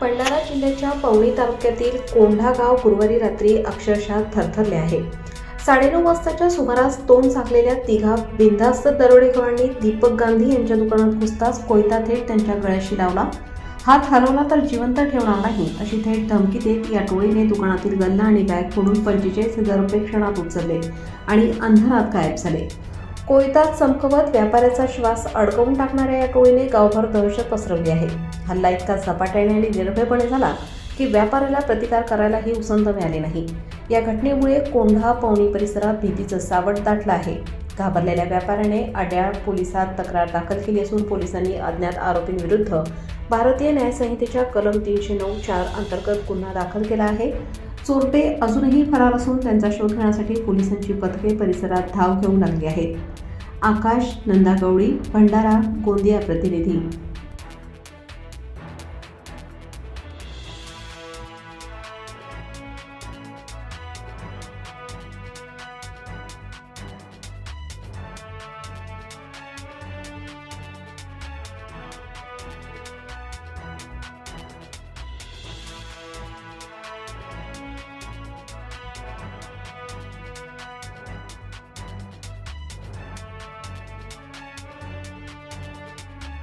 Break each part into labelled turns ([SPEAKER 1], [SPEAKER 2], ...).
[SPEAKER 1] भंडारा जिल्ह्याच्या पवनी तालुक्यातील कोंढा गाव गुरुवारी रात्री अक्षरशः थरथरले आहे। 9:30 वाजताच्या सुमारास तोंड झाकलेल्या तिघा बिनधास्त दरोडेखोरांनी दीपक गांधी यांच्या दुकानात घुसताच कोयता थेट त्यांच्या गळ्याशी लावला। हात हलवला तर जिवंत ठेवणार नाही अशी थेट धमकी देत या टोळीने दुकानातील गल्ला आणि बॅग फोडून 45,000 रुपये क्षणात उचलले आणि अंधारात गायब झाले। कोयतात चमकवत व्यापाऱ्याचा श्वास अडकवून टाकणाऱ्या या टोळीने गावभर दहशत पसरवली आहे। हल्ला इतका झपाट्याने आणि निर्भयपणे झाला की व्यापाऱ्याला प्रतिकार करायलाही उसंत मिळाली नाही। या घटनेमुळे कोंढा पवनी परिसरात भीतीचं सावट दाटलं आहे। घाबरलेल्या व्यापाऱ्याने अड्याळ पोलिसात तक्रार दाखल केली असून पोलिसांनी अज्ञात आरोपींविरुद्ध भारतीय न्याय संहितेच्या कलम 309(4) अंतर्गत गुन्हा दाखल केला आहे। चोरटे अजूनही फरार असून त्यांचा शोध घेण्यासाठी पोलिसांची पथके परिसरात धाव घेऊ लागली आहेत। आकाश नंदागौडी, भंडारा, गोंदिया प्रतिनिधी।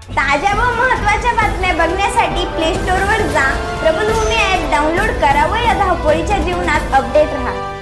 [SPEAKER 2] ताज्या व महत्त्वाच्या बातम्या बघण्यासाठी प्ले स्टोअरवर जा, प्रबलभूमी ॲप डाउनलोड करा व या धावपळीच्या जीवनात अपडेट रहा।